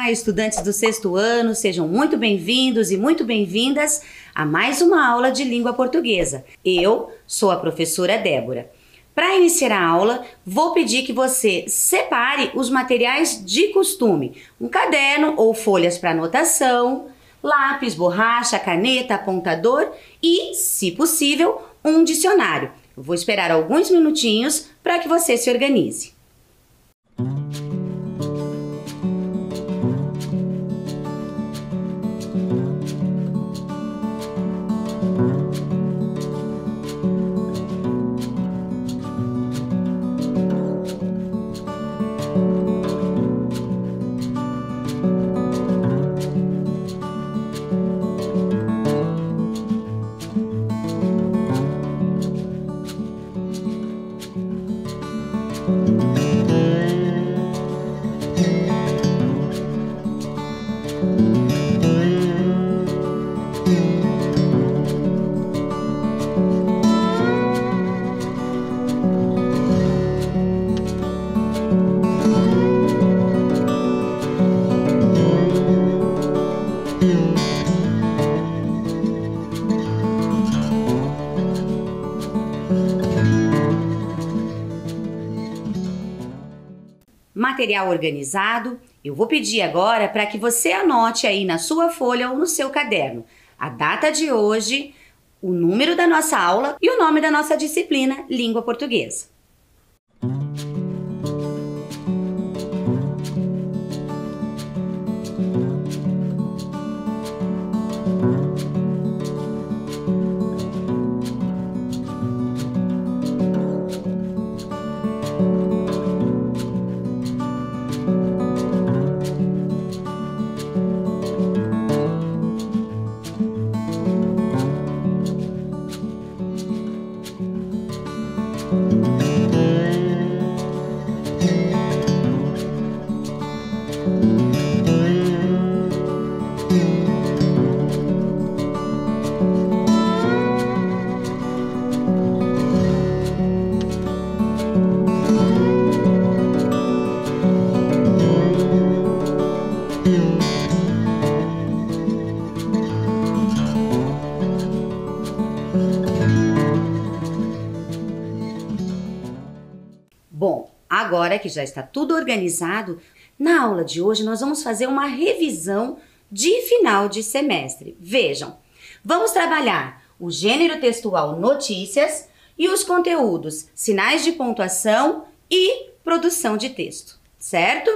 Olá, estudantes do sexto ano, sejam muito bem-vindos e muito bem-vindas a mais uma aula de língua portuguesa. Eu sou a professora Débora. Para iniciar a aula, vou pedir que você separe os materiais de costume, um caderno ou folhas para anotação, lápis, borracha, caneta, apontador e, se possível, um dicionário. Eu vou esperar alguns minutinhos para que você se organize. Material organizado, eu vou pedir agora para que você anote aí na sua folha ou no seu caderno a data de hoje, o número da nossa aula e o nome da nossa disciplina, Língua Portuguesa. Bom, agora que já está tudo organizado, na aula de hoje nós vamos fazer uma revisão de final de semestre. Vejam, vamos trabalhar o gênero textual notícias e os conteúdos sinais de pontuação e produção de texto, certo?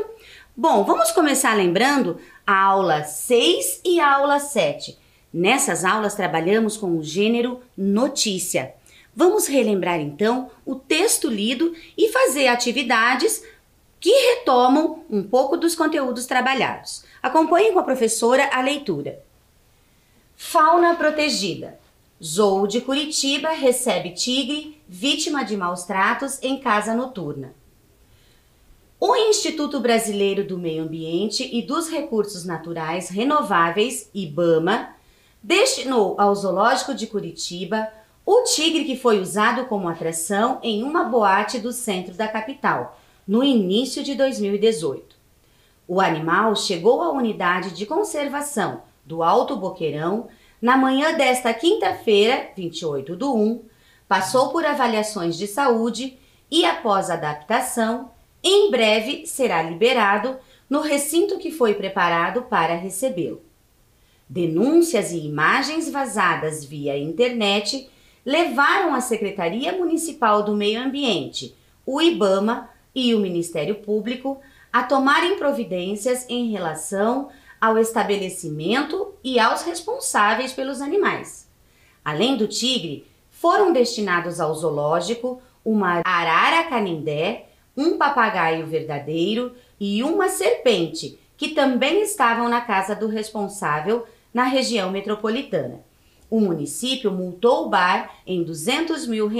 Bom, vamos começar lembrando a aula 6 e a aula 7. Nessas aulas trabalhamos com o gênero notícia. Vamos relembrar então o texto lido e fazer atividades que retomam um pouco dos conteúdos trabalhados. Acompanhem com a professora a leitura. Fauna protegida. Zoo de Curitiba recebe tigre vítima de maus tratos em casa noturna. O Instituto Brasileiro do Meio Ambiente e dos Recursos Naturais Renováveis, IBAMA, destinou ao Zoológico de Curitiba o tigre que foi usado como atração em uma boate do centro da capital, no início de 2018. O animal chegou à unidade de conservação do Alto Boqueirão na manhã desta quinta-feira, 28/1, passou por avaliações de saúde e, após adaptação, em breve será liberado no recinto que foi preparado para recebê-lo. Denúncias e imagens vazadas via internet levaram a Secretaria Municipal do Meio Ambiente, o IBAMA e o Ministério Público a tomarem providências em relação ao estabelecimento e aos responsáveis pelos animais. Além do tigre, foram destinados ao zoológico uma arara canindé, um papagaio verdadeiro e uma serpente, que também estavam na casa do responsável na região metropolitana. O município multou o bar em R$200 mil.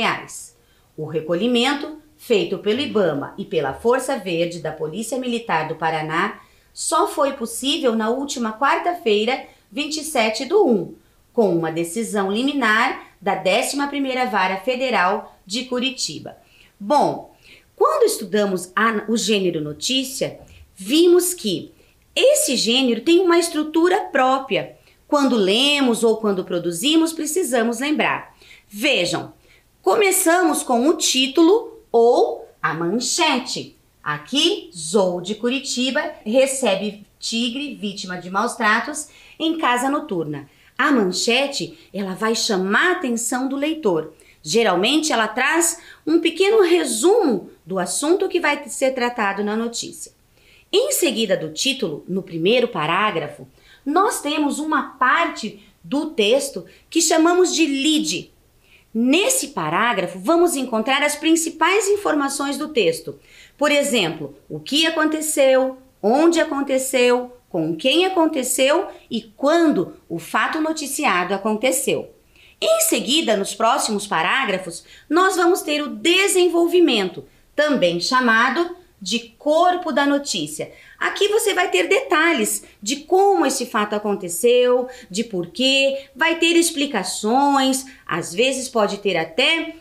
O recolhimento, feito pelo IBAMA e pela Força Verde da Polícia Militar do Paraná, só foi possível na última quarta-feira, 27/1, com uma decisão liminar da 11ª Vara Federal de Curitiba. Bom, quando estudamos o gênero notícia, vimos que Esse gênero tem uma estrutura própria. Quando lemos ou quando produzimos, precisamos lembrar. Vejam, começamos com o título ou a manchete. Aqui, Zou de Curitiba recebe tigre vítima de maus tratos em casa noturna. A manchete, ela vai chamar a atenção do leitor. Geralmente, ela traz um pequeno resumo do assunto que vai ser tratado na notícia. Em seguida do título, no primeiro parágrafo, nós temos uma parte do texto que chamamos de lead. Nesse parágrafo, vamos encontrar as principais informações do texto. Por exemplo, o que aconteceu, onde aconteceu, com quem aconteceu e quando o fato noticiado aconteceu. Em seguida, nos próximos parágrafos, nós vamos ter o desenvolvimento, também chamado de corpo da notícia. Aqui você vai ter detalhes de como esse fato aconteceu, de porquê, vai ter explicações, às vezes pode ter até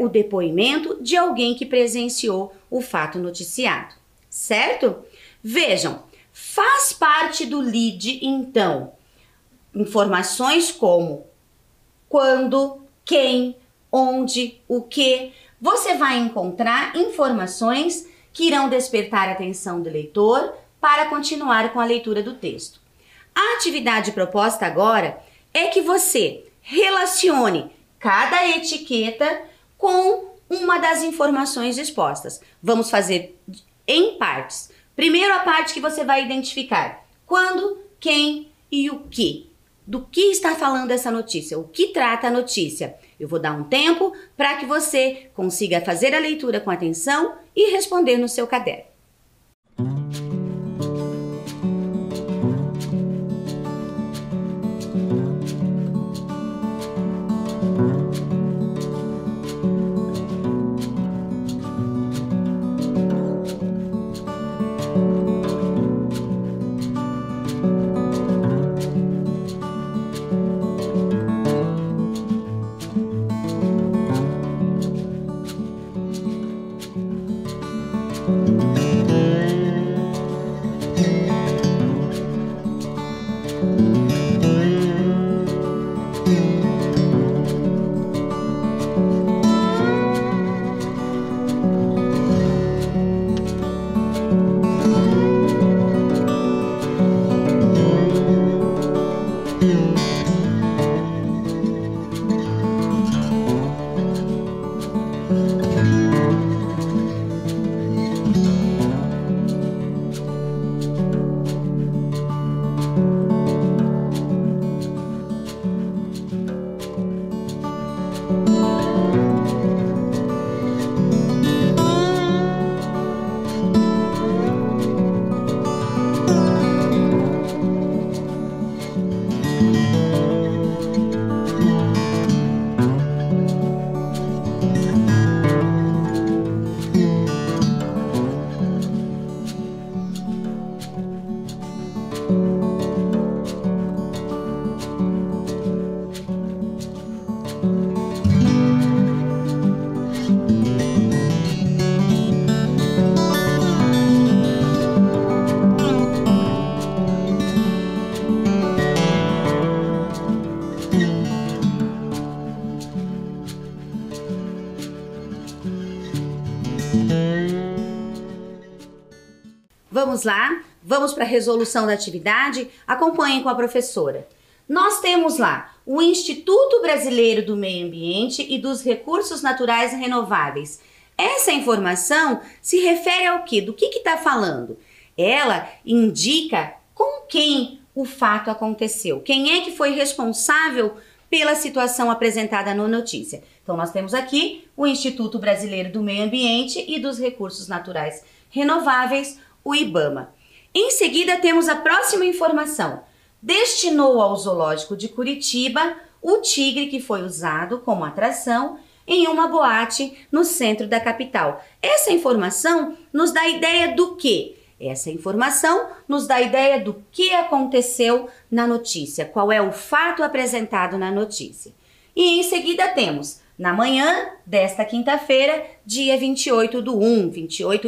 o depoimento de alguém que presenciou o fato noticiado, certo? Vejam, faz parte do lead, então, informações como quando, quem, onde, o que. Você vai encontrar informações que irão despertar a atenção do leitor para continuar com a leitura do texto. A atividade proposta agora é que você relacione cada etiqueta com uma das informações expostas. Vamos fazer em partes. Primeiro a parte que você vai identificar quando, quem e o que. Do que está falando essa notícia? O que trata a notícia? Eu vou dar um tempo para que você consiga fazer a leitura com atenção e responder no seu caderno. Vamos lá, vamos para a resolução da atividade, acompanhem com a professora. Nós temos lá o Instituto Brasileiro do Meio Ambiente e dos Recursos Naturais Renováveis. Essa informação se refere ao quê? Do que está falando? Ela indica com quem o fato aconteceu, quem é que foi responsável pela situação apresentada na notícia. Então, nós temos aqui o Instituto Brasileiro do Meio Ambiente e dos Recursos Naturais Renováveis, o IBAMA. Em seguida, temos a próxima informação. Destinou ao Zoológico de Curitiba o tigre que foi usado como atração em uma boate no centro da capital. Essa informação nos dá ideia do quê? Essa informação nos dá ideia do que aconteceu na notícia, qual é o fato apresentado na notícia. E em seguida temos, na manhã desta quinta-feira, dia 28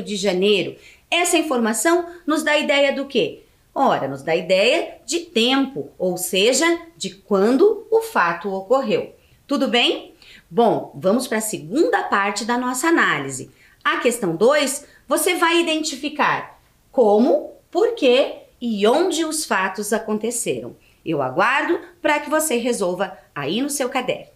de janeiro, essa informação nos dá ideia do quê? Hora nos dá ideia de tempo, ou seja, de quando o fato ocorreu. Tudo bem? Bom, vamos para a segunda parte da nossa análise. A questão 2, você vai identificar como, por quê e onde os fatos aconteceram. Eu aguardo para que você resolva aí no seu caderno.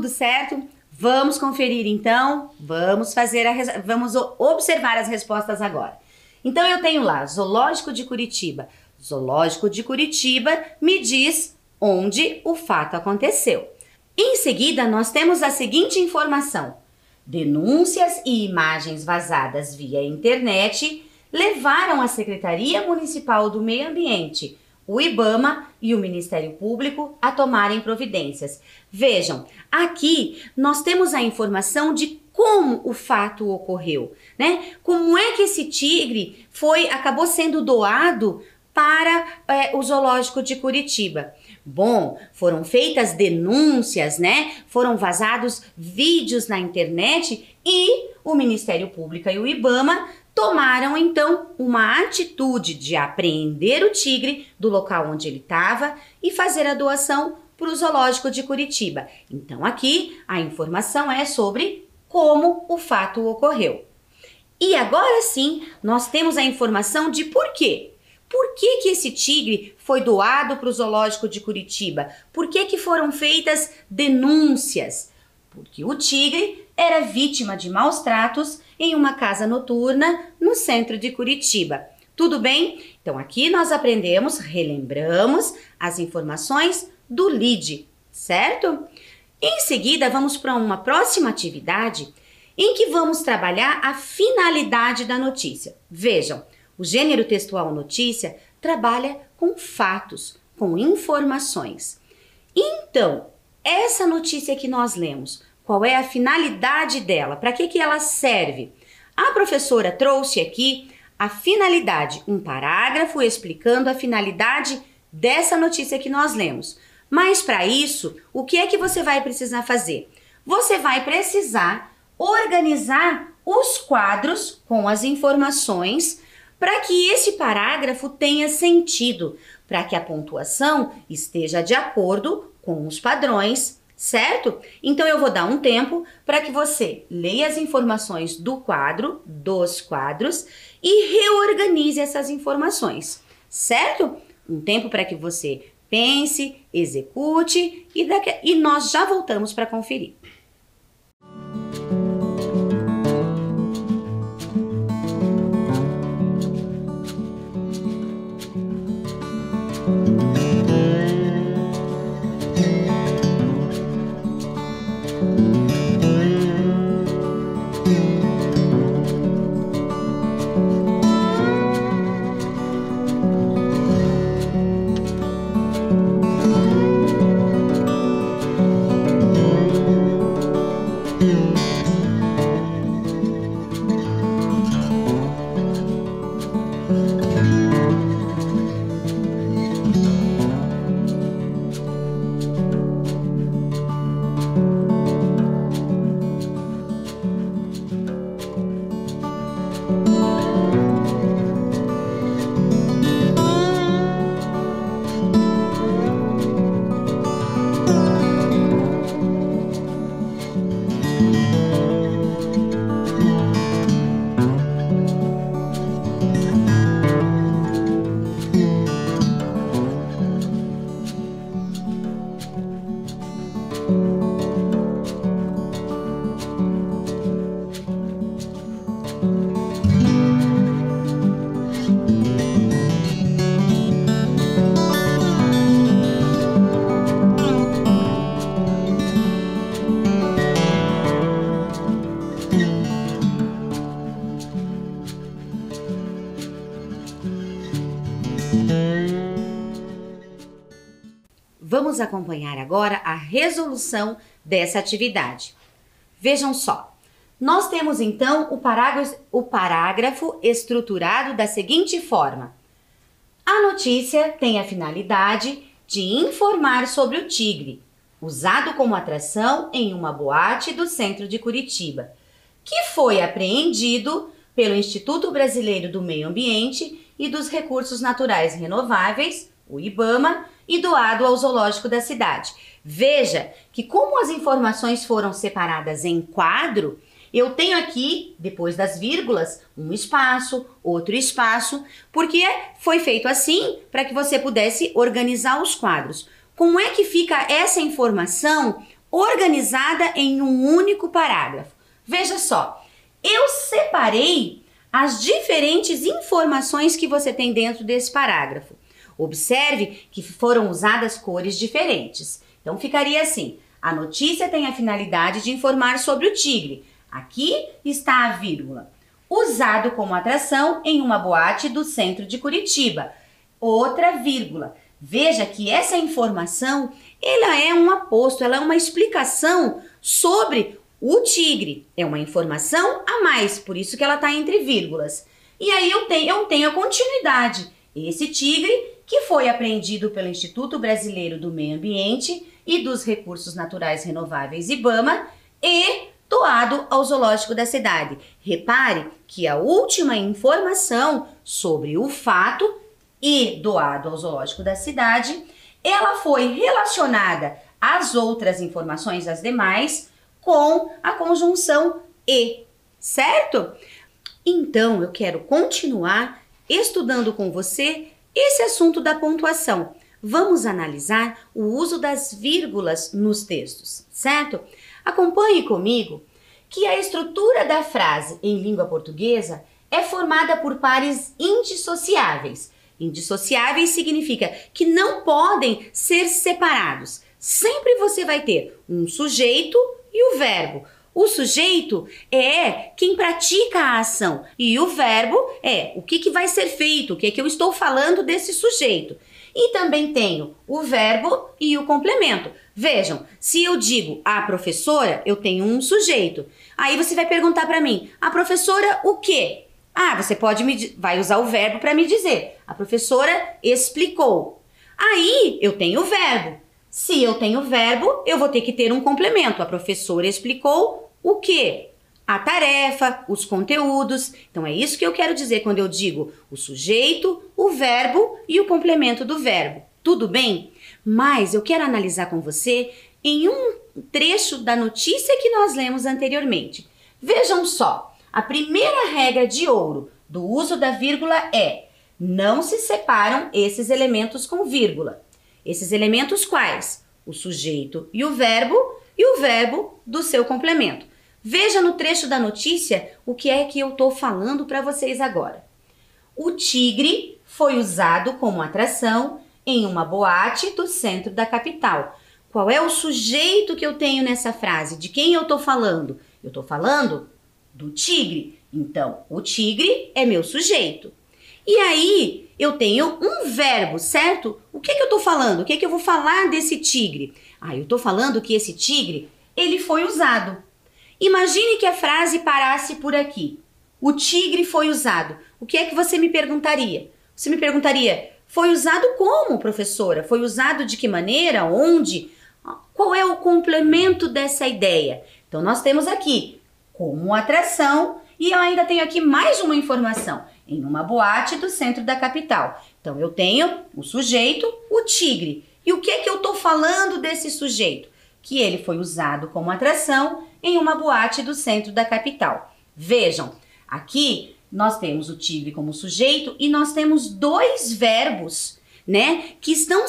Tudo certo? Vamos conferir então, vamos observar as respostas agora. Então eu tenho lá, Zoológico de Curitiba. Zoológico de Curitiba me diz onde o fato aconteceu. Em seguida, nós temos a seguinte informação: denúncias e imagens vazadas via internet levaram a Secretaria Municipal do Meio Ambiente, o IBAMA e o Ministério Público a tomarem providências. Vejam, aqui nós temos a informação de como o fato ocorreu, né? Como é que esse tigre acabou sendo doado para o Zoológico de Curitiba? Bom, foram feitas denúncias, né? Foram vazados vídeos na internet e o Ministério Público e o IBAMA tomaram então uma atitude de apreender o tigre do local onde ele estava e fazer a doação para o Zoológico de Curitiba. Então aqui a informação é sobre como o fato ocorreu. E agora sim nós temos a informação de por quê. Por que que esse tigre foi doado para o Zoológico de Curitiba? Por que que foram feitas denúncias? Porque o tigre era vítima de maus tratos em uma casa noturna no centro de Curitiba. Tudo bem? Então aqui nós relembramos as informações do lead, certo? Em seguida vamos para uma próxima atividade em que vamos trabalhar a finalidade da notícia. Vejam, o gênero textual notícia trabalha com fatos, com informações. Então, essa notícia que nós lemos, qual é a finalidade dela? Para que ela serve? A professora trouxe aqui a finalidade, um parágrafo explicando a finalidade dessa notícia que nós lemos. Mas para isso, o que é que você vai precisar fazer? Você vai precisar organizar os quadros com as informações para que esse parágrafo tenha sentido, para que a pontuação esteja de acordo com os padrões, certo? Então eu vou dar um tempo para que você leia as informações do quadro, dos quadros e reorganize essas informações, certo? Um tempo para que você pense, execute e nós já voltamos para conferir. Vamos acompanhar agora a resolução dessa atividade. Vejam só, nós temos então o parágrafo estruturado da seguinte forma. A notícia tem a finalidade de informar sobre o tigre, usado como atração em uma boate do centro de Curitiba, que foi apreendido pelo Instituto Brasileiro do Meio Ambiente e dos Recursos Naturais Renováveis, o IBAMA, e doado ao zoológico da cidade. Veja que como as informações foram separadas em quadro, eu tenho aqui, depois das vírgulas, um espaço, outro espaço, porque foi feito assim para que você pudesse organizar os quadros. Como é que fica essa informação organizada em um único parágrafo? Veja só, eu separei as diferentes informações que você tem dentro desse parágrafo. Observe que foram usadas cores diferentes. Então, ficaria assim, a notícia tem a finalidade de informar sobre o tigre. Aqui está a vírgula. Usado como atração em uma boate do centro de Curitiba. Outra vírgula. Veja que essa informação, ela é um aposto, ela é uma explicação sobre o tigre. É uma informação a mais, por isso que ela está entre vírgulas. E aí eu tenho a continuidade. Esse tigre que foi apreendido pelo Instituto Brasileiro do Meio Ambiente e dos Recursos Naturais Renováveis, IBAMA, e doado ao zoológico da cidade. Repare que a última informação sobre o fato e doado ao zoológico da cidade, ela foi relacionada às outras informações, as demais, com a conjunção e, certo? Então, eu quero continuar estudando com você esse assunto da pontuação. Vamos analisar o uso das vírgulas nos textos, certo? Acompanhe comigo que a estrutura da frase em língua portuguesa é formada por pares indissociáveis. Indissociáveis significa que não podem ser separados. Sempre você vai ter um sujeito e o verbo. O sujeito é quem pratica a ação e o verbo é o que vai ser feito, o que eu estou falando desse sujeito. E também tenho o verbo e o complemento. Vejam, se eu digo a professora, eu tenho um sujeito. Aí você vai perguntar para mim, a professora o quê? Ah, você vai usar o verbo para me dizer. A professora explicou. Aí eu tenho o verbo. Se eu tenho verbo, eu vou ter que ter um complemento. A professora explicou o quê? A tarefa, os conteúdos. Então, é isso que eu quero dizer quando eu digo o sujeito, o verbo e o complemento do verbo. Tudo bem? Mas eu quero analisar com você em um trecho da notícia que nós lemos anteriormente. Vejam só, a primeira regra de ouro do uso da vírgula é: não se separam esses elementos com vírgula. Esses elementos quais? O sujeito e o verbo do seu complemento. Veja no trecho da notícia o que é que eu estou falando para vocês agora. O tigre foi usado como atração em uma boate do centro da capital. Qual é o sujeito que eu tenho nessa frase? De quem eu estou falando? Eu estou falando do tigre. Então, o tigre é meu sujeito. E aí, eu tenho um verbo, certo? O que eu estou falando? O que eu vou falar desse tigre? Eu estou falando que esse tigre, ele foi usado. Imagine que a frase parasse por aqui. O tigre foi usado. O que é que você me perguntaria? Você me perguntaria, foi usado como, professora? Foi usado de que maneira? Onde? Qual é o complemento dessa ideia? Então, nós temos aqui como atração e eu ainda tenho aqui mais uma informação. Em uma boate do centro da capital. Então, eu tenho o sujeito, o tigre. E o que é que eu estou falando desse sujeito? Que ele foi usado como atração em uma boate do centro da capital. Vejam, aqui nós temos o tigre como sujeito e nós temos dois verbos, né, que estão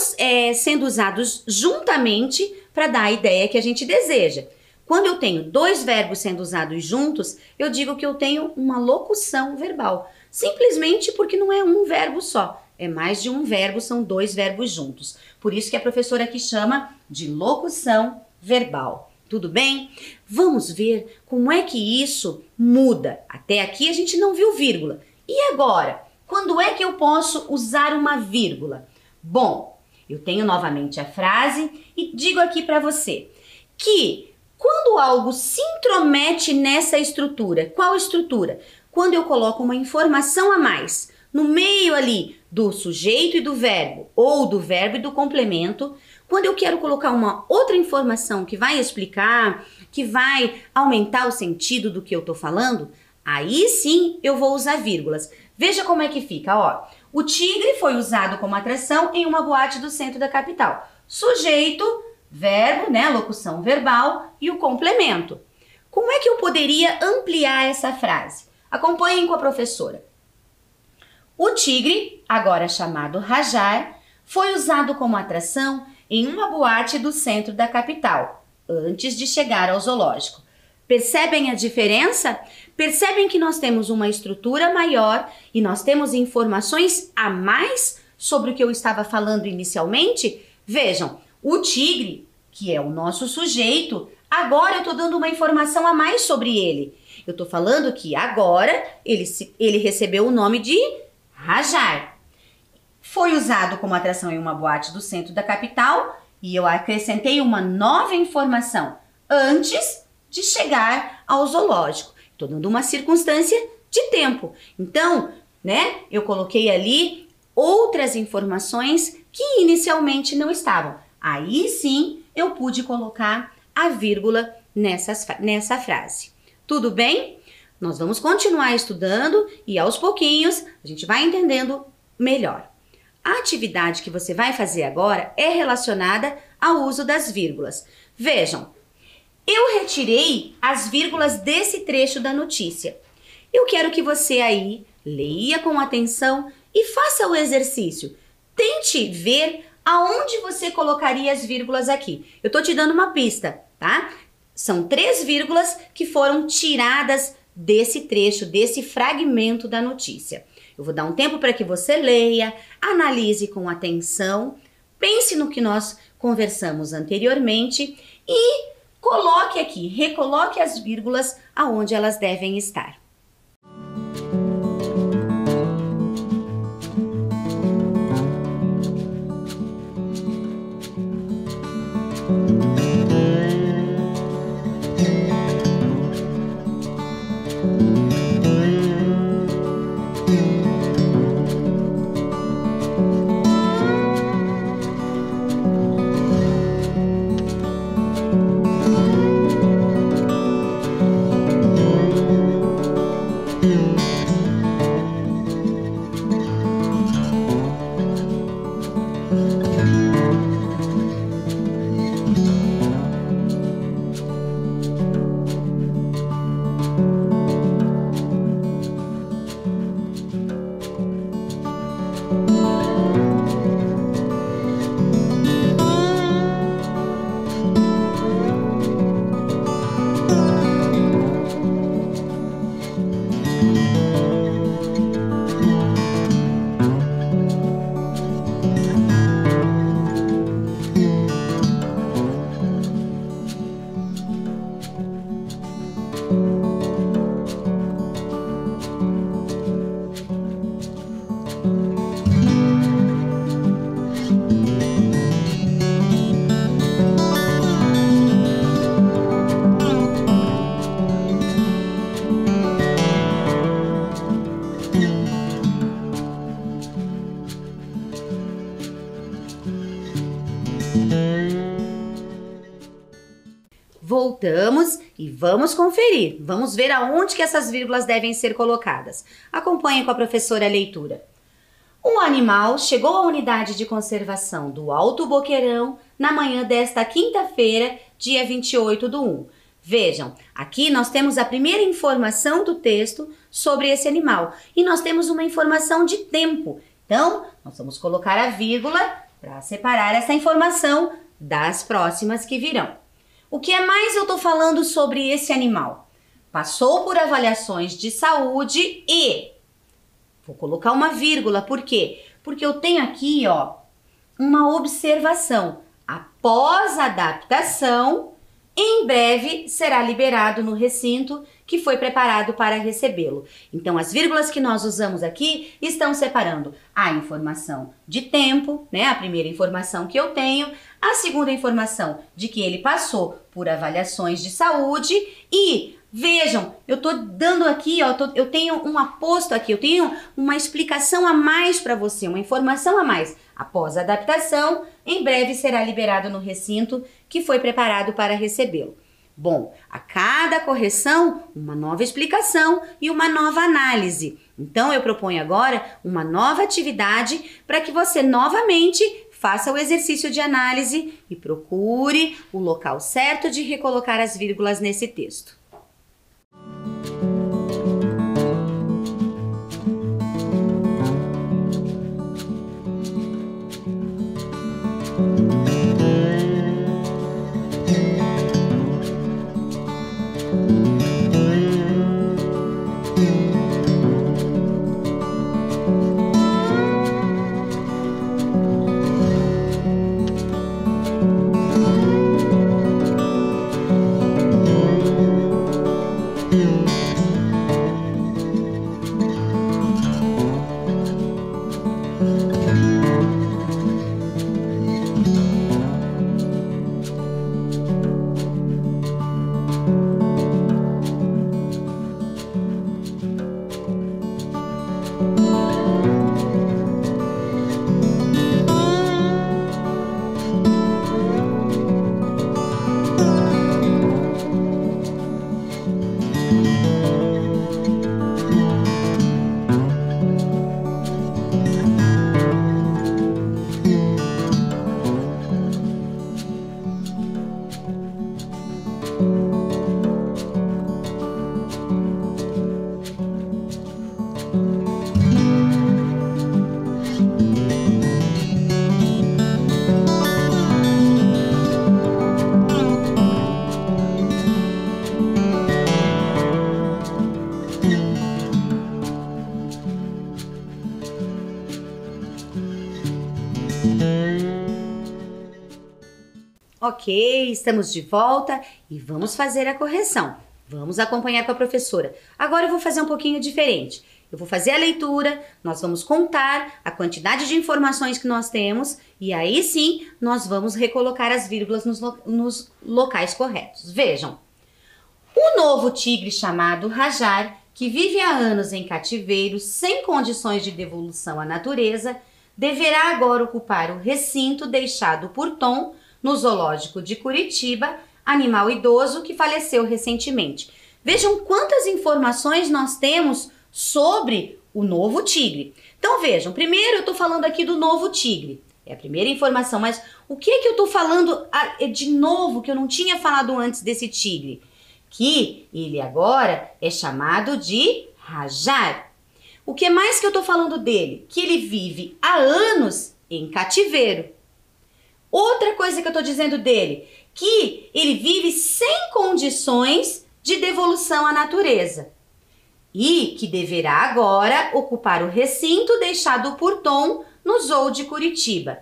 sendo usados juntamente para dar a ideia que a gente deseja. Quando eu tenho dois verbos sendo usados juntos, eu digo que eu tenho uma locução verbal. Simplesmente porque não é um verbo só, é mais de um verbo, são dois verbos juntos. Por isso que a professora aqui chama de locução verbal. Tudo bem? Vamos ver como é que isso muda. Até aqui a gente não viu vírgula. E agora? Quando é que eu posso usar uma vírgula? Bom, eu tenho novamente a frase e digo aqui para você que quando algo se intromete nessa estrutura, qual estrutura? Quando eu coloco uma informação a mais no meio ali do sujeito e do verbo, ou do verbo e do complemento, quando eu quero colocar uma outra informação que vai explicar, que vai aumentar o sentido do que eu estou falando, aí sim eu vou usar vírgulas. Veja como é que fica, ó. O tigre foi usado como atração em uma boate do centro da capital. Sujeito, verbo, né, locução verbal e o complemento. Como é que eu poderia ampliar essa frase? Acompanhem com a professora. O tigre, agora chamado Rajar, foi usado como atração em uma boate do centro da capital, antes de chegar ao zoológico. Percebem a diferença? Percebem que nós temos uma estrutura maior e nós temos informações a mais sobre o que eu estava falando inicialmente? Vejam, o tigre, que é o nosso sujeito, agora eu estou dando uma informação a mais sobre ele. Eu estou falando que agora ele recebeu o nome de Rajar. Foi usado como atração em uma boate do centro da capital e eu acrescentei uma nova informação antes de chegar ao zoológico. Estou dando uma circunstância de tempo. Então, né, eu coloquei ali outras informações que inicialmente não estavam. Aí sim eu pude colocar a vírgula nessa frase. Tudo bem? Nós vamos continuar estudando e aos pouquinhos a gente vai entendendo melhor. A atividade que você vai fazer agora é relacionada ao uso das vírgulas. Vejam, eu retirei as vírgulas desse trecho da notícia. Eu quero que você aí leia com atenção e faça o exercício. Tente ver aonde você colocaria as vírgulas aqui. Eu estou te dando uma pista, tá? São 3 vírgulas que foram tiradas desse trecho, desse fragmento da notícia. Eu vou dar um tempo para que você leia, analise com atenção, pense no que nós conversamos anteriormente e coloque aqui, recoloque as vírgulas aonde elas devem estar. Voltamos e vamos conferir. Vamos ver aonde que essas vírgulas devem ser colocadas. Acompanhe com a professora a leitura. Um animal chegou à unidade de conservação do Alto Boqueirão na manhã desta quinta-feira, dia 28/1. Vejam, aqui nós temos a primeira informação do texto sobre esse animal e nós temos uma informação de tempo. Então, nós vamos colocar a vírgula para separar essa informação das próximas que virão. O que é mais eu estou falando sobre esse animal? Passou por avaliações de saúde e... Vou colocar uma vírgula, por quê? Porque eu tenho aqui, ó, uma observação. Após a adaptação, em breve será liberado no recinto que foi preparado para recebê-lo. Então, as vírgulas que nós usamos aqui estão separando a informação de tempo, né? A primeira informação que eu tenho, a segunda informação de que ele passou por avaliações de saúde e, vejam, eu tô dando aqui, ó, eu tenho um aposto aqui, eu tenho uma explicação a mais para você, uma informação a mais. Após a adaptação, em breve será liberado no recinto que foi preparado para recebê-lo. Bom, a cada correção, uma nova explicação e uma nova análise. Então, eu proponho agora uma nova atividade para que você novamente faça o exercício de análise e procure o local certo de recolocar as vírgulas nesse texto. Ok, estamos de volta e vamos fazer a correção. Vamos acompanhar com a professora. Agora eu vou fazer um pouquinho diferente. Eu vou fazer a leitura, nós vamos contar a quantidade de informações que nós temos e aí sim nós vamos recolocar as vírgulas nos locais corretos. Vejam, o novo tigre chamado Rajar, que vive há anos em cativeiro sem condições de devolução à natureza, deverá agora ocupar o recinto deixado por Tom no zoológico de Curitiba, animal idoso que faleceu recentemente. Vejam quantas informações nós temos sobre o novo tigre. Então vejam, primeiro eu estou falando aqui do novo tigre. É a primeira informação, mas o que eu estou falando de novo que eu não tinha falado antes desse tigre? Que ele agora é chamado de Rajar. O que mais que eu tô falando dele? Que ele vive há anos em cativeiro. Outra coisa que eu tô dizendo dele, que ele vive sem condições de devolução à natureza e que deverá agora ocupar o recinto deixado por Tom no Zoo de Curitiba.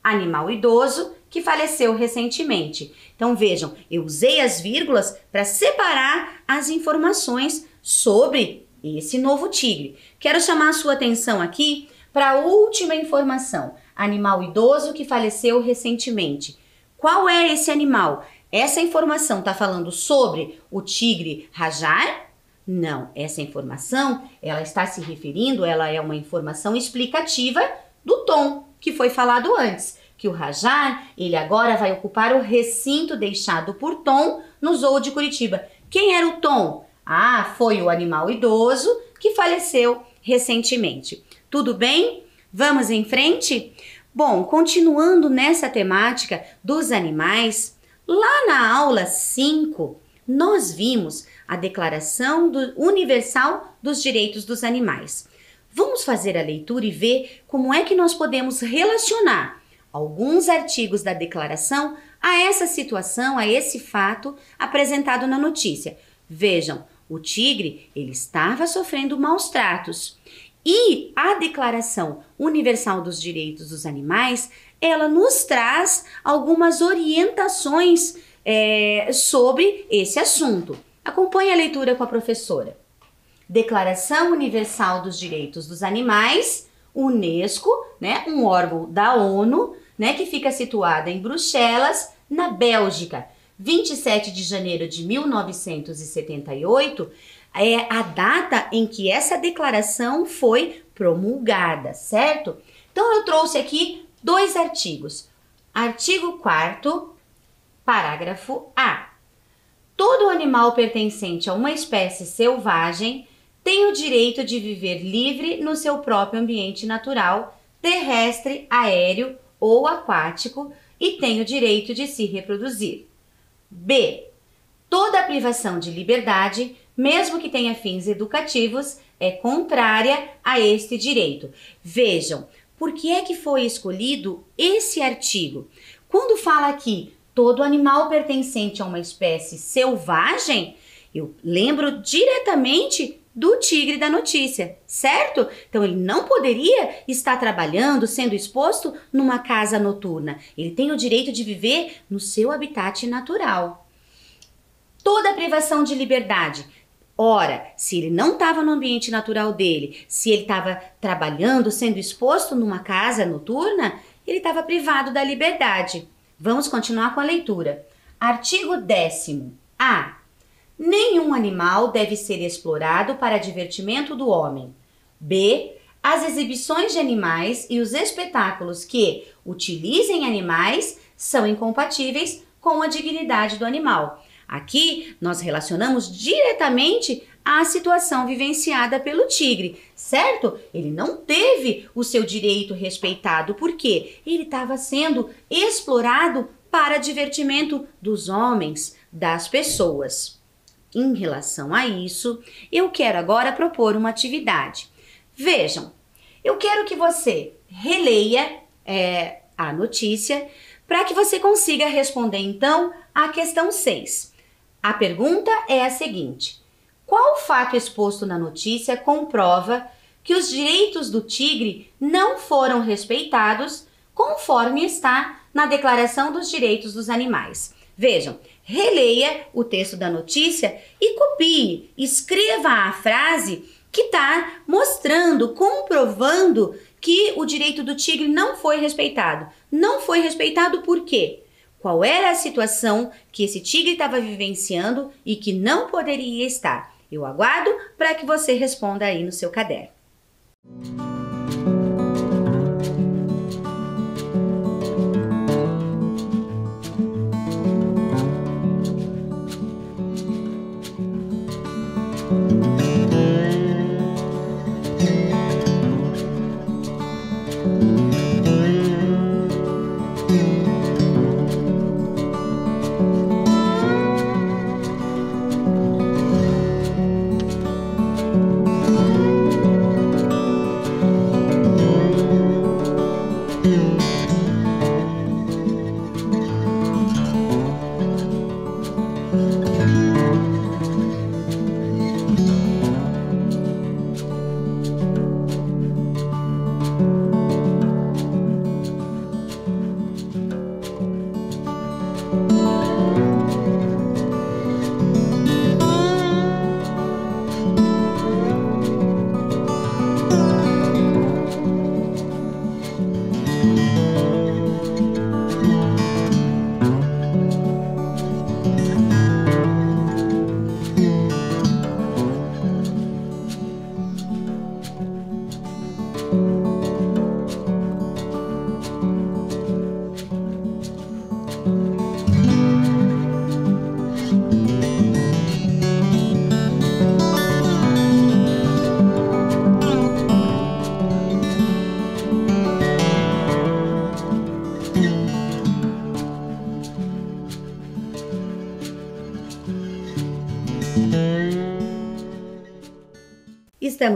Animal idoso que faleceu recentemente. Então vejam, eu usei as vírgulas para separar as informações sobre esse novo tigre. Quero chamar a sua atenção aqui para a última informação. Animal idoso que faleceu recentemente. Qual é esse animal? Essa informação está falando sobre o tigre Hajar? Não, essa informação, ela está se referindo, ela é uma informação explicativa do Tom, que foi falado antes. Que o Hajar, ele agora vai ocupar o recinto deixado por Tom no Zoo de Curitiba. Quem era o Tom? Ah, foi o animal idoso que faleceu recentemente. Tudo bem? Vamos em frente? Bom, continuando nessa temática dos animais, lá na aula 5, nós vimos a Declaração Universal dos Direitos dos Animais. Vamos fazer a leitura e ver como é que nós podemos relacionar alguns artigos da declaração a essa situação, a esse fato apresentado na notícia. Vejam, o tigre, ele estava sofrendo maus tratos. E a Declaração Universal dos Direitos dos Animais, ela nos traz algumas orientações sobre esse assunto. Acompanhe a leitura com a professora. Declaração Universal dos Direitos dos Animais, Unesco, né, um órgão da ONU, né, que fica situada em Bruxelas, na Bélgica. 27 de janeiro de 1978 é a data em que essa declaração foi promulgada, certo? Então eu trouxe aqui 2 artigos. Artigo 4º, parágrafo A. Todo animal pertencente a uma espécie selvagem tem o direito de viver livre no seu próprio ambiente natural, terrestre, aéreo ou aquático, e tem o direito de se reproduzir. B. Toda privação de liberdade, mesmo que tenha fins educativos, é contrária a este direito. Vejam, por que é que foi escolhido esse artigo? Quando fala aqui, todo animal pertencente a uma espécie selvagem, eu lembro diretamente do tigre da notícia, certo? Então ele não poderia estar trabalhando, sendo exposto numa casa noturna. Ele tem o direito de viver no seu habitat natural. Toda privação de liberdade. Ora, se ele não estava no ambiente natural dele, se ele estava trabalhando, sendo exposto numa casa noturna, ele estava privado da liberdade. Vamos continuar com a leitura. Artigo 10º. A. Nenhum animal deve ser explorado para divertimento do homem. B. As exibições de animais e os espetáculos que utilizem animais são incompatíveis com a dignidade do animal. Aqui nós relacionamos diretamente à situação vivenciada pelo tigre, certo? Ele não teve o seu direito respeitado porque ele estava sendo explorado para divertimento dos homens, das pessoas. Em relação a isso, eu quero agora propor uma atividade. Vejam, eu quero que você releia a notícia para que você consiga responder então à questão 6. A pergunta é a seguinte: qual fato exposto na notícia comprova que os direitos do tigre não foram respeitados conforme está na Declaração dos Direitos dos Animais? Vejam, releia o texto da notícia e copie, escreva a frase que está mostrando, comprovando que o direito do tigre não foi respeitado. Não foi respeitado por quê? Qual era a situação que esse tigre estava vivenciando e que não poderia estar? Eu aguardo para que você responda aí no seu caderno.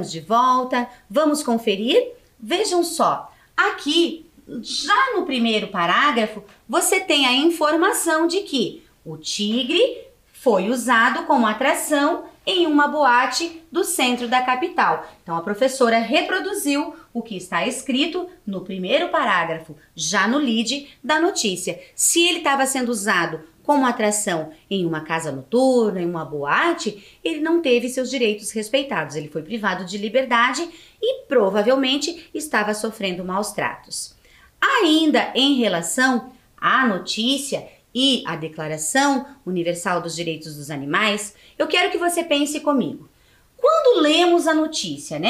Estamos de volta, vamos conferir? Vejam só, aqui, já no primeiro parágrafo, você tem a informação de que o tigre foi usado como atração em uma boate do centro da capital. Então, a professora reproduziu o que está escrito no primeiro parágrafo, já no lead da notícia. Se ele estava sendo usado como atração em uma casa noturna, em uma boate, ele não teve seus direitos respeitados. Ele foi privado de liberdade e provavelmente estava sofrendo maus tratos. Ainda em relação à notícia e à Declaração Universal dos Direitos dos Animais, eu quero que você pense comigo. Quando lemos a notícia,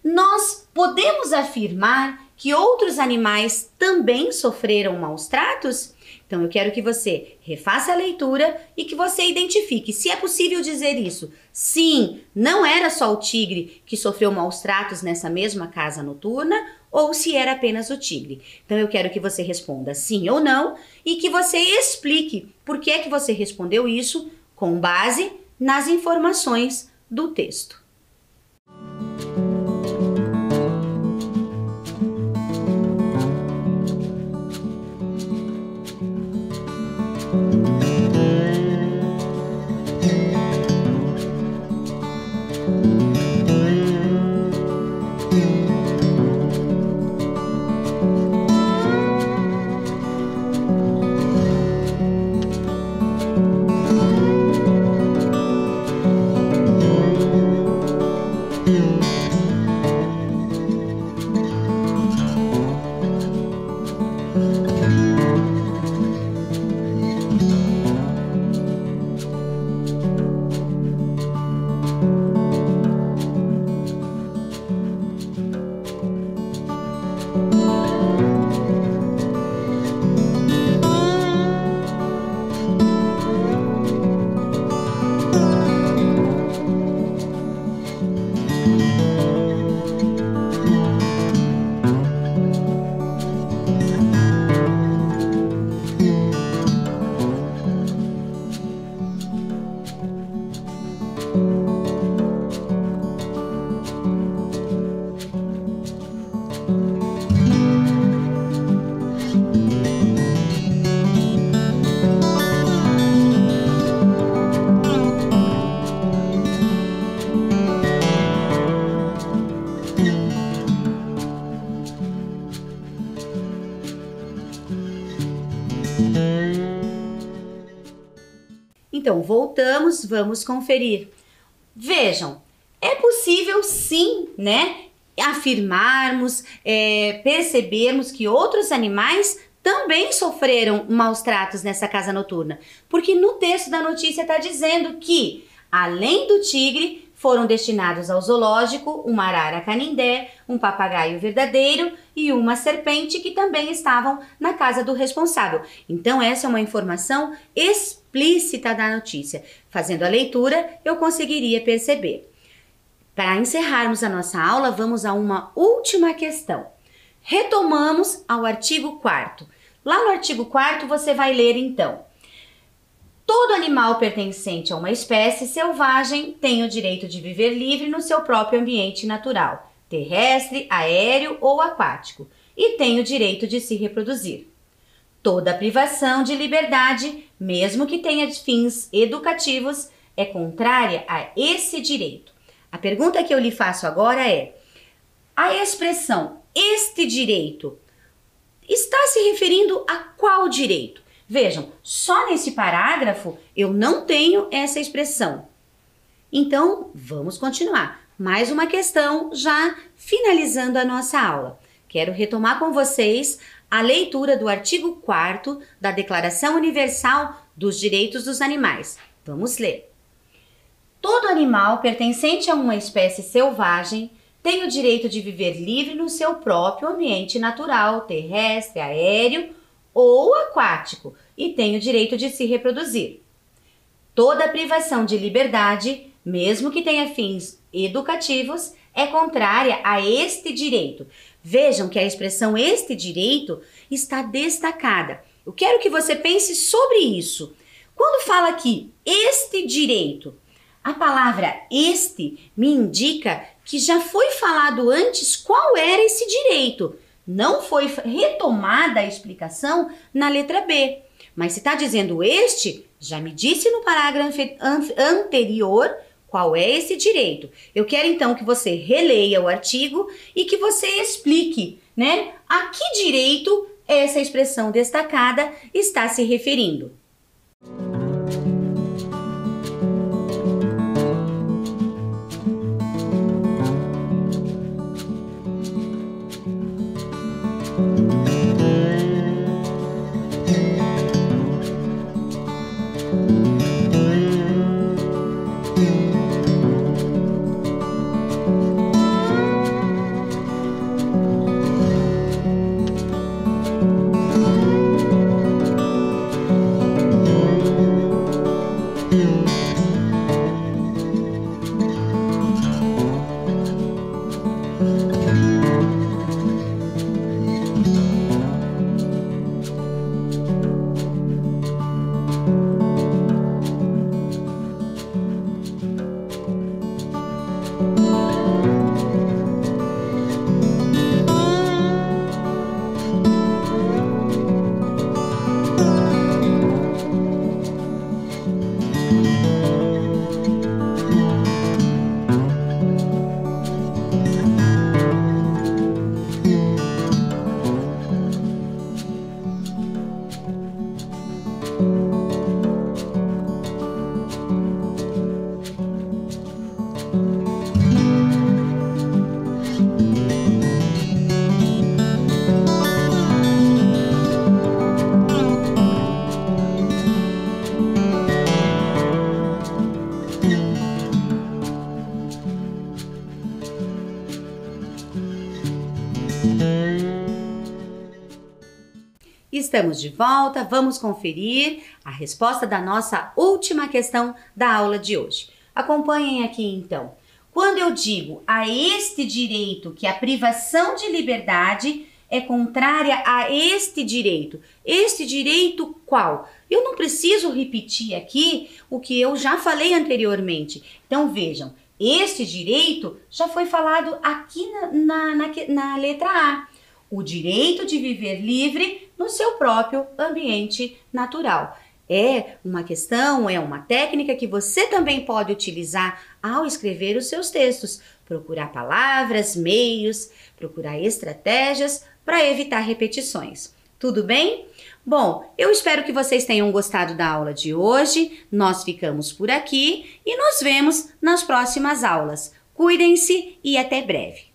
nós podemos afirmar que outros animais também sofreram maus tratos? Então, eu quero que você refaça a leitura e que você identifique se é possível dizer isso. Sim, não era só o tigre que sofreu maus tratos nessa mesma casa noturna, ou se era apenas o tigre. Então, eu quero que você responda sim ou não e que você explique por que é que você respondeu isso com base nas informações do texto. Então, voltamos, vamos conferir. Vejam, é possível sim, afirmarmos, percebermos que outros animais também sofreram maus tratos nessa casa noturna. Porque no texto da notícia está dizendo que, além do tigre, foram destinados ao zoológico uma arara canindé, um papagaio verdadeiro e uma serpente que também estavam na casa do responsável. Então, essa é uma informação explícita da notícia. Fazendo a leitura, eu conseguiria perceber. Para encerrarmos a nossa aula, vamos a uma última questão. Retomamos ao artigo 4º. Lá no artigo 4º, você vai ler então: todo animal pertencente a uma espécie selvagem tem o direito de viver livre no seu próprio ambiente natural, terrestre, aéreo ou aquático, e tem o direito de se reproduzir. Toda privação de liberdade, mesmo que tenha fins educativos, é contrária a esse direito. A pergunta que eu lhe faço agora é: a expressão este direito está se referindo a qual direito? Vejam, só nesse parágrafo eu não tenho essa expressão. Então, vamos continuar. Mais uma questão, já finalizando a nossa aula. Quero retomar com vocês a leitura do artigo 4º da Declaração Universal dos Direitos dos Animais. Vamos ler. Todo animal pertencente a uma espécie selvagem tem o direito de viver livre no seu próprio ambiente natural, terrestre, aéreo ou aquático, e tem o direito de se reproduzir. Toda privação de liberdade, mesmo que tenha fins educativos, é contrária a este direito. Vejam que a expressão este direito está destacada. Eu quero que você pense sobre isso. Quando fala aqui este direito, a palavra este me indica que já foi falado antes qual era esse direito. Não foi retomada a explicação na letra B. Mas se está dizendo este, já me disse no parágrafo anterior qual é esse direito. Eu quero então que você releia o artigo e que você explique, né, a que direito essa expressão destacada está se referindo. Estamos de volta, vamos conferir a resposta da nossa última questão da aula de hoje. Acompanhem aqui então. Quando eu digo a este direito que a privação de liberdade é contrária a este direito qual? Eu não preciso repetir aqui o que eu já falei anteriormente. Então vejam, este direito já foi falado aqui na letra A. O direito de viver livre no seu próprio ambiente natural. É uma questão, é uma técnica que você também pode utilizar ao escrever os seus textos. Procurar palavras, meios, procurar estratégias para evitar repetições. Tudo bem? Bom, eu espero que vocês tenham gostado da aula de hoje. Nós ficamos por aqui e nos vemos nas próximas aulas. Cuidem-se e até breve.